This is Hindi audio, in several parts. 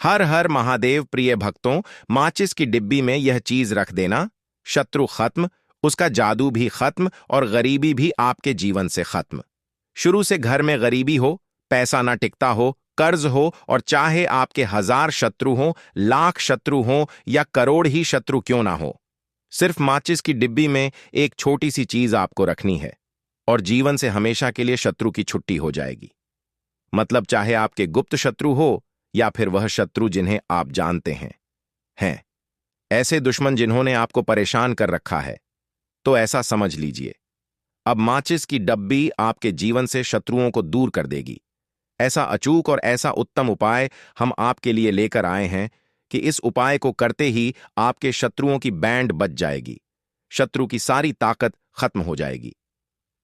हर हर महादेव प्रिय भक्तों, माचिस की डिब्बी में यह चीज रख देना, शत्रु खत्म, उसका जादू भी खत्म और गरीबी भी आपके जीवन से खत्म। शुरू से घर में गरीबी हो, पैसा ना टिकता हो, कर्ज हो और चाहे आपके 1000 शत्रु हो, लाख शत्रु हो या करोड़ ही शत्रु क्यों ना हो, सिर्फ माचिस की डिब्बी में एक छोटी सी चीज आपको रखनी है और जीवन से हमेशा के लिए शत्रु की छुट्टी हो जाएगी। मतलब चाहे आपके गुप्त शत्रु हो या फिर वह शत्रु जिन्हें आप जानते हैं ऐसे दुश्मन जिन्होंने आपको परेशान कर रखा है, तो ऐसा समझ लीजिए, अब माचिस की डब्बी आपके जीवन से शत्रुओं को दूर कर देगी। ऐसा अचूक और ऐसा उत्तम उपाय हम आपके लिए लेकर आए हैं कि इस उपाय को करते ही आपके शत्रुओं की बैंड बच जाएगी, शत्रु की सारी ताकत खत्म हो जाएगी,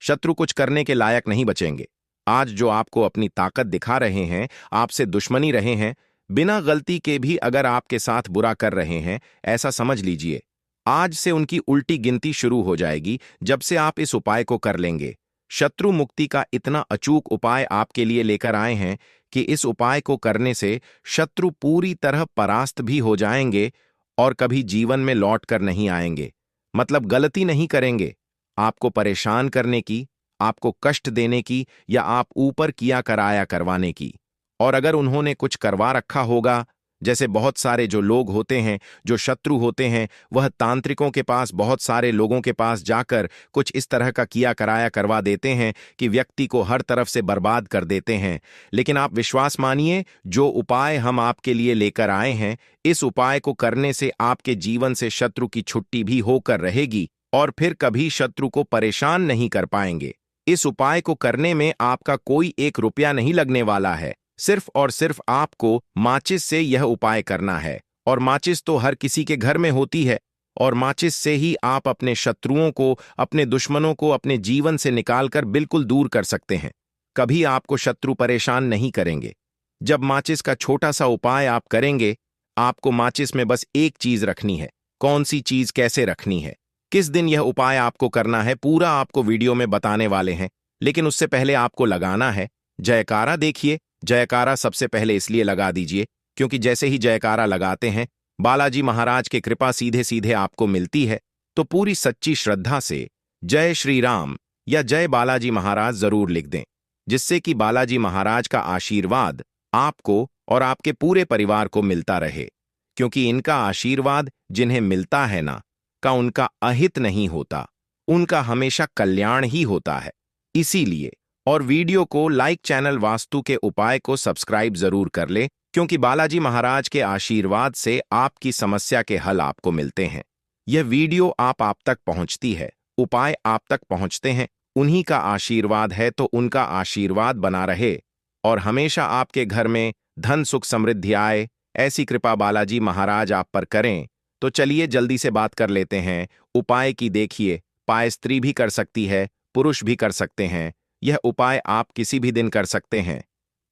शत्रु कुछ करने के लायक नहीं बचेंगे। आज जो आपको अपनी ताकत दिखा रहे हैं, आपसे दुश्मनी रहे हैं, बिना गलती के भी अगर आपके साथ बुरा कर रहे हैं, ऐसा समझ लीजिए आज से उनकी उल्टी गिनती शुरू हो जाएगी जब से आप इस उपाय को कर लेंगे। शत्रु मुक्ति का इतना अचूक उपाय आपके लिए लेकर आए हैं कि इस उपाय को करने से शत्रु पूरी तरह परास्त भी हो जाएंगे और कभी जीवन में लौट कर नहीं आएंगे। मतलब गलती नहीं करेंगे आपको परेशान करने की, आपको कष्ट देने की या आप ऊपर किया कराया करवाने की। और अगर उन्होंने कुछ करवा रखा होगा, जैसे बहुत सारे जो लोग होते हैं जो शत्रु होते हैं, वह तांत्रिकों के पास, बहुत सारे लोगों के पास जाकर कुछ इस तरह का किया कराया करवा देते हैं कि व्यक्ति को हर तरफ से बर्बाद कर देते हैं। लेकिन आप विश्वास मानिए, जो उपाय हम आपके लिए लेकर आए हैं, इस उपाय को करने से आपके जीवन से शत्रु की छुट्टी भी होकर रहेगी और फिर कभी शत्रु को परेशान नहीं कर पाएंगे। इस उपाय को करने में आपका कोई 1 रुपया नहीं लगने वाला है, सिर्फ और सिर्फ आपको माचिस से यह उपाय करना है। और माचिस तो हर किसी के घर में होती है और माचिस से ही आप अपने शत्रुओं को, अपने दुश्मनों को अपने जीवन से निकालकर बिल्कुल दूर कर सकते हैं। कभी आपको शत्रु परेशान नहीं करेंगे। जब माचिस का छोटा सा उपाय आप करेंगे, आपको माचिस में बस एक चीज रखनी है। कौन सी चीज कैसे रखनी है, किस दिन यह उपाय आपको करना है, पूरा आपको वीडियो में बताने वाले हैं। लेकिन उससे पहले आपको लगाना है जयकारा। देखिए, जयकारा सबसे पहले इसलिए लगा दीजिए क्योंकि जैसे ही जयकारा लगाते हैं, बालाजी महाराज की कृपा सीधे सीधे आपको मिलती है। तो पूरी सच्ची श्रद्धा से जय श्री राम या जय बालाजी महाराज जरूर लिख दें, जिससे कि बालाजी महाराज का आशीर्वाद आपको और आपके पूरे परिवार को मिलता रहे। क्योंकि इनका आशीर्वाद जिन्हें मिलता है ना, का उनका अहित नहीं होता, उनका हमेशा कल्याण ही होता है। इसीलिए और वीडियो को लाइक, चैनल वास्तु के उपाय को सब्सक्राइब जरूर कर ले, क्योंकि बालाजी महाराज के आशीर्वाद से आपकी समस्या के हल आपको मिलते हैं। यह वीडियो आप तक पहुंचती है, उपाय आप तक पहुंचते हैं, उन्हीं का आशीर्वाद है। तो उनका आशीर्वाद बना रहे और हमेशा आपके घर में धन सुख समृद्धि आए, ऐसी कृपा बालाजी महाराज आप पर करें। तो चलिए जल्दी से बात कर लेते हैं उपाय की। देखिए, उपाय स्त्री भी कर सकती है, पुरुष भी कर सकते हैं। यह उपाय आप किसी भी दिन कर सकते हैं,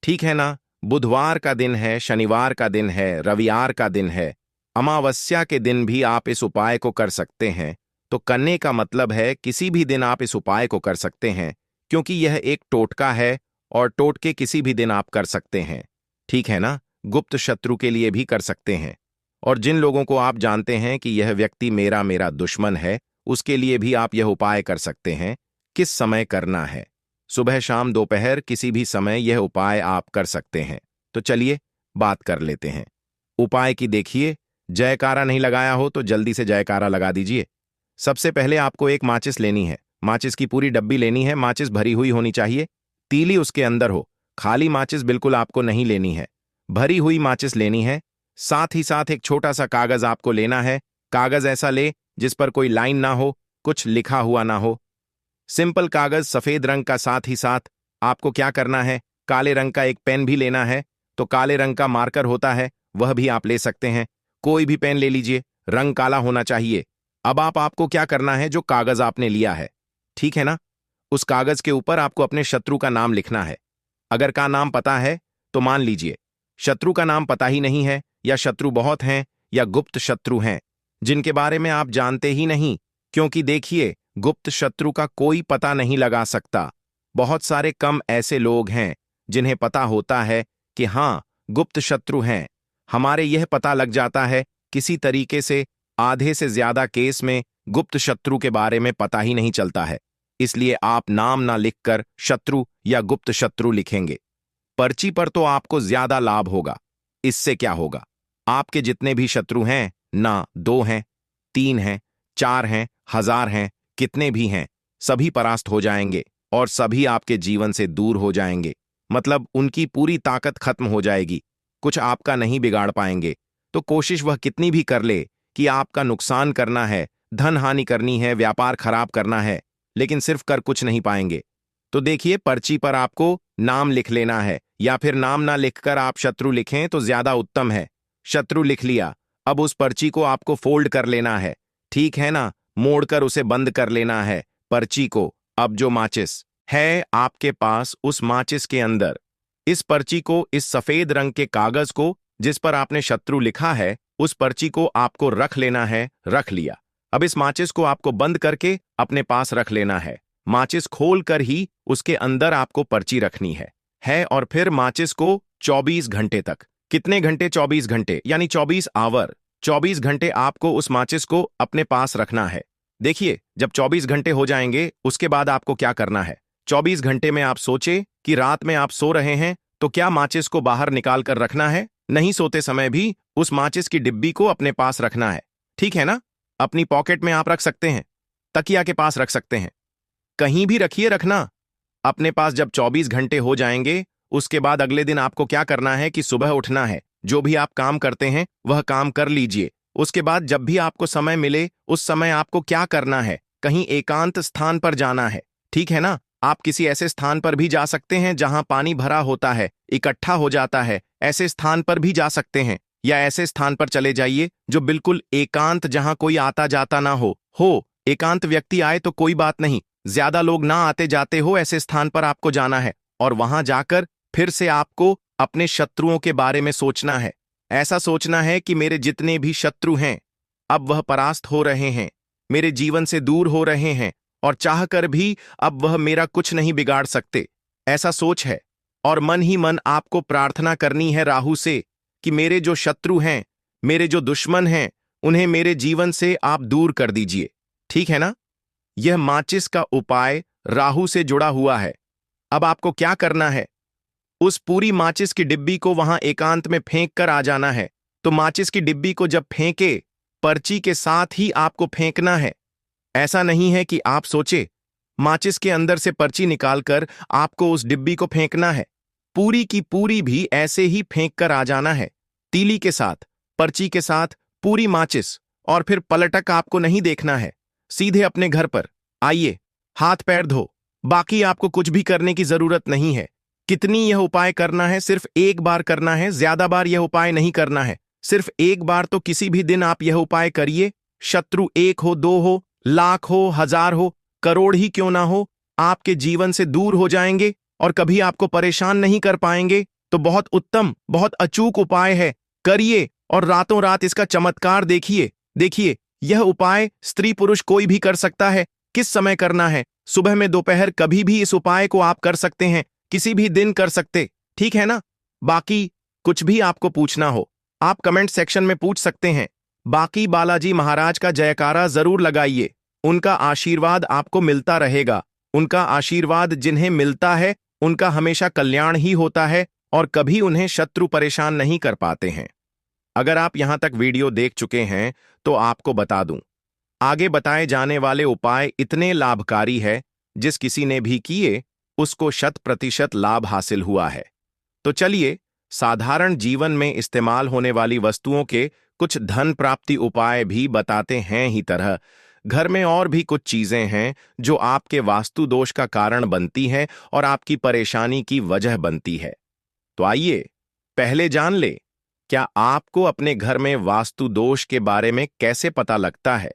ठीक है ना। बुधवार का दिन है, शनिवार का दिन है, रविवार का दिन है, अमावस्या के दिन भी आप इस उपाय को कर सकते हैं। तो करने का मतलब है किसी भी दिन आप इस उपाय को कर सकते हैं, क्योंकि यह एक टोटका है और टोटके किसी भी दिन आप कर सकते हैं, ठीक है ना। गुप्त शत्रु के लिए भी कर सकते हैं, और जिन लोगों को आप जानते हैं कि यह व्यक्ति मेरा मेरा दुश्मन है, उसके लिए भी आप यह उपाय कर सकते हैं। किस समय करना है? सुबह, शाम, दोपहर, किसी भी समय यह उपाय आप कर सकते हैं। तो चलिए बात कर लेते हैं उपाय की। देखिए, जयकारा नहीं लगाया हो तो जल्दी से जयकारा लगा दीजिए। सबसे पहले आपको एक माचिस लेनी है, माचिस की पूरी डब्बी लेनी है। माचिस भरी हुई होनी चाहिए, तीली उसके अंदर हो। खाली माचिस बिल्कुल आपको नहीं लेनी है, भरी हुई माचिस लेनी है। साथ ही साथ एक छोटा सा कागज आपको लेना है। कागज ऐसा ले जिस पर कोई लाइन ना हो, कुछ लिखा हुआ ना हो, सिंपल कागज, सफेद रंग का। साथ ही साथ आपको क्या करना है, काले रंग का एक पेन भी लेना है। तो काले रंग का मार्कर होता है, वह भी आप ले सकते हैं। कोई भी पेन ले लीजिए, रंग काला होना चाहिए। अब आपको क्या करना है, जो कागज आपने लिया है, ठीक है ना, उस कागज के ऊपर आपको अपने शत्रु का नाम लिखना है। अगर का नाम पता है तो मान लीजिए, शत्रु का नाम पता ही नहीं है, या शत्रु बहुत हैं, या गुप्त शत्रु हैं जिनके बारे में आप जानते ही नहीं। क्योंकि देखिए, गुप्त शत्रु का कोई पता नहीं लगा सकता। बहुत सारे कम ऐसे लोग हैं जिन्हें पता होता है कि हां, गुप्त शत्रु हैं, हमारे यह पता लग जाता है किसी तरीके से आधे से ज्यादा केस में गुप्त शत्रु के बारे में पता ही नहीं चलता है। इसलिए आप नाम ना लिखकर शत्रु या गुप्त शत्रु लिखेंगे। पर्ची पर तो आपको ज्यादा लाभ होगा। इससे क्या होगा, आपके जितने भी शत्रु हैं ना 2 हैं, 3 हैं, 4 हैं, 1000 हैं, कितने भी हैं, सभी परास्त हो जाएंगे और सभी आपके जीवन से दूर हो जाएंगे। मतलब उनकी पूरी ताकत खत्म हो जाएगी, कुछ आपका नहीं बिगाड़ पाएंगे। तो कोशिश वह कितनी भी कर ले कि आपका नुकसान करना है, धन हानि करनी है, व्यापार खराब करना है, लेकिन सिर्फ कर कुछ नहीं पाएंगे। तो देखिए, पर्ची पर आपको नाम लिख लेना है, या फिर नाम ना लिखकर आप शत्रु लिखें तो ज्यादा उत्तम है। शत्रु लिख लिया, अब उस पर्ची को आपको फोल्ड कर लेना है, ठीक है ना, मोड़कर उसे बंद कर लेना है पर्ची को। अब जो माचिस है आपके पास, उस माचिस के अंदर इस पर्ची को, इस सफेद रंग के कागज को जिस पर आपने शत्रु लिखा है, उस पर्ची को आपको रख लेना है। रख लिया, अब इस माचिस को आपको बंद करके अपने पास रख लेना है। माचिस खोल कर ही उसके अंदर आपको पर्ची रखनी है और फिर माचिस को 24 घंटे तक, कितने घंटे, 24 घंटे यानी 24 आवर, 24 घंटे आपको उस माचिस को अपने पास रखना है। देखिए, जब 24 घंटे हो जाएंगे उसके बाद आपको क्या करना है। 24 घंटे में आप सोचे कि रात में आप सो रहे हैं तो क्या माचिस को बाहर निकाल कर रखना है? नहीं, सोते समय भी उस माचिस की डिब्बी को अपने पास रखना है, ठीक है ना। अपनी पॉकेट में आप रख सकते हैं, तकिया के पास रख सकते हैं, कहीं भी रखिए, रखना अपने पास। जब 24 घंटे हो जाएंगे उसके बाद अगले दिन आपको क्या करना है कि सुबह उठना है, जो भी आप काम करते हैं वह काम कर लीजिए। उसके बाद जब भी आपको समय मिले उस समय आपको क्या करना है, कहीं एकांत स्थान पर जाना है, ठीक है ना। आप किसी ऐसे स्थान पर भी जा सकते हैं जहां पानी भरा होता है, इकट्ठा हो जाता है, ऐसे स्थान पर भी जा सकते हैं, या ऐसे स्थान पर चले जाइए जो बिल्कुल एकांत, जहां कोई आता जाता ना हो। एकांत व्यक्ति आए तो कोई बात नहीं, ज्यादा लोग ना आते जाते हो, ऐसे स्थान पर आपको जाना है और वहां जाकर फिर से आपको अपने शत्रुओं के बारे में सोचना है। ऐसा सोचना है कि मेरे जितने भी शत्रु हैं अब वह परास्त हो रहे हैं, मेरे जीवन से दूर हो रहे हैं और चाहकर भी अब वह मेरा कुछ नहीं बिगाड़ सकते। ऐसा सोच है और मन ही मन आपको प्रार्थना करनी है राहु से कि मेरे जो शत्रु हैं, मेरे जो दुश्मन हैं, उन्हें मेरे जीवन से आप दूर कर दीजिए, ठीक है ना। यह माचिस का उपाय राहु से जुड़ा हुआ है। अब आपको क्या करना है, उस पूरी माचिस की डिब्बी को वहां एकांत में फेंक कर आ जाना है। तो माचिस की डिब्बी को जब फेंके, पर्ची के साथ ही आपको फेंकना है। ऐसा नहीं है कि आप सोचे माचिस के अंदर से पर्ची निकालकर आपको उस डिब्बी को फेंकना है, पूरी की पूरी भी ऐसे ही फेंक कर आ जाना है, तीली के साथ, पर्ची के साथ, पूरी माचिस। और फिर पलटक आपको नहीं देखना है, सीधे अपने घर पर आइए, हाथ पैर धो, बाकी आपको कुछ भी करने की जरूरत नहीं है। कितनी यह उपाय करना है, सिर्फ एक बार करना है, ज्यादा बार यह उपाय नहीं करना है, सिर्फ एक बार। तो किसी भी दिन आप यह उपाय करिए, शत्रु 1 हो, 2 हो, लाख हो, 1000 हो, करोड़ ही क्यों ना हो, आपके जीवन से दूर हो जाएंगे और कभी आपको परेशान नहीं कर पाएंगे। तो बहुत उत्तम, बहुत अचूक उपाय है, करिए और रातों रात इसका चमत्कार देखिए। देखिए, यह उपाय स्त्री पुरुष कोई भी कर सकता है। किस समय करना है, सुबह में, दोपहर, कभी भी इस उपाय को आप कर सकते हैं, किसी भी दिन कर सकते, ठीक है ना। बाकी कुछ भी आपको पूछना हो आप कमेंट सेक्शन में पूछ सकते हैं। बाकी बालाजी महाराज का जयकारा जरूर लगाइए, उनका आशीर्वाद आपको मिलता रहेगा। उनका आशीर्वाद जिन्हें मिलता है उनका हमेशा कल्याण ही होता है और कभी उन्हें शत्रु परेशान नहीं कर पाते हैं। अगर आप यहां तक वीडियो देख चुके हैं तो आपको बता दूं, आगे बताए जाने वाले उपाय इतने लाभकारी है, जिस किसी ने भी किए उसको 100% लाभ हासिल हुआ है। तो चलिए, साधारण जीवन में इस्तेमाल होने वाली वस्तुओं के कुछ धन प्राप्ति उपाय भी बताते हैं ही तरह घर में और भी कुछ चीजें हैं जो आपके वास्तु दोष का कारण बनती हैं और आपकी परेशानी की वजह बनती है। तो आइए पहले जान ले, क्या आपको अपने घर में वास्तु दोष के बारे में कैसे पता लगता है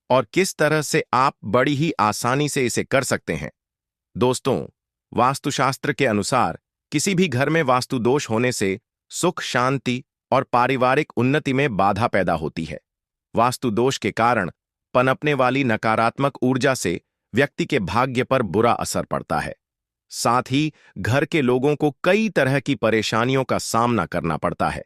और किस तरह से आप बड़ी ही आसानी से इसे कर सकते हैं। दोस्तों, वास्तुशास्त्र के अनुसार किसी भी घर में वास्तु दोष होने से सुख, शांति और पारिवारिक उन्नति में बाधा पैदा होती है। वास्तु दोष के कारण पनपने वाली नकारात्मक ऊर्जा से व्यक्ति के भाग्य पर बुरा असर पड़ता है। साथ ही घर के लोगों को कई तरह की परेशानियों का सामना करना पड़ता है।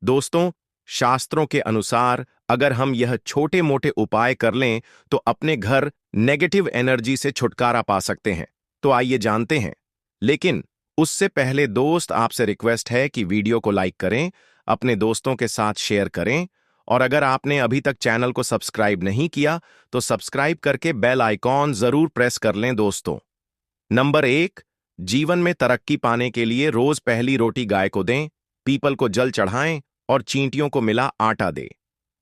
दोस्तों, शास्त्रों के अनुसार अगर हम यह छोटे मोटे उपाय कर लें तो अपने घर नेगेटिव एनर्जी से छुटकारा पा सकते हैं। तो आइए जानते हैं। लेकिन उससे पहले दोस्त, आपसे रिक्वेस्ट है कि वीडियो को लाइक करें, अपने दोस्तों के साथ शेयर करें, और अगर आपने अभी तक चैनल को सब्सक्राइब नहीं किया तो सब्सक्राइब करके बेल आइकॉन जरूर प्रेस कर लें दोस्तों। नंबर 1, जीवन में तरक्की पाने के लिए रोज पहली रोटी गाय को दें, पीपल को जल चढ़ाएं और चींटियों को मिला आटा दे।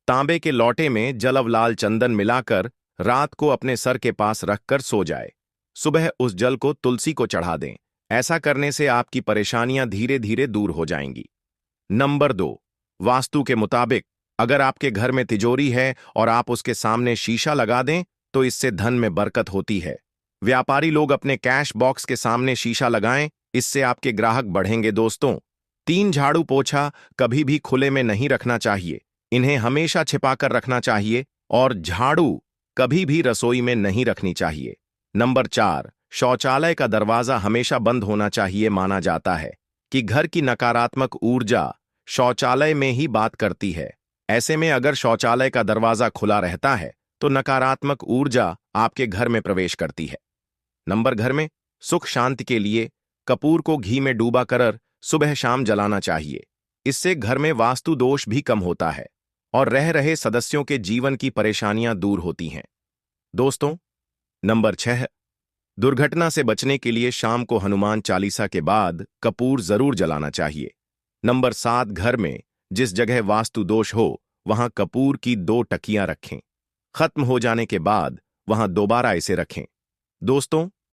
तांबे के लोटे में जलवलाल चंदन मिलाकर रात को अपने सर के पास रखकर सो जाए। सुबह उस जल को तुलसी को चढ़ा दें। ऐसा करने से आपकी परेशानियां धीरे धीरे दूर हो जाएंगी। नंबर 2, वास्तु के मुताबिक अगर आपके घर में तिजोरी है और आप उसके सामने शीशा लगा दें तो इससे धन में बरकत होती है। व्यापारी लोग अपने कैश बॉक्स के सामने शीशा लगाएं, इससे आपके ग्राहक बढ़ेंगे दोस्तों। 3 झाड़ू पोछा कभी भी खुले में नहीं रखना चाहिए, इन्हें हमेशा छिपाकर रखना चाहिए, और झाड़ू कभी भी रसोई में नहीं रखनी चाहिए। नंबर 4, शौचालय का दरवाजा हमेशा बंद होना चाहिए। माना जाता है कि घर की नकारात्मक ऊर्जा शौचालय में ही बात करती है। ऐसे में अगर शौचालय का दरवाजा खुला रहता है तो नकारात्मक ऊर्जा आपके घर में प्रवेश करती है। घर में सुख शांति के लिए कपूर को घी में डूबा कर सुबह शाम जलाना चाहिए। इससे घर में वास्तु दोष भी कम होता है और रह रहे सदस्यों के जीवन की परेशानियां दूर होती हैं दोस्तों। नंबर 6, दुर्घटना से बचने के लिए शाम को हनुमान चालीसा के बाद कपूर जरूर जलाना चाहिए। नंबर 7, घर में जिस जगह वास्तु दोष हो वहां कपूर की 2 टकियां रखें। खत्म हो जाने के बाद वहां दोबारा इसे रखें। दोस्तों,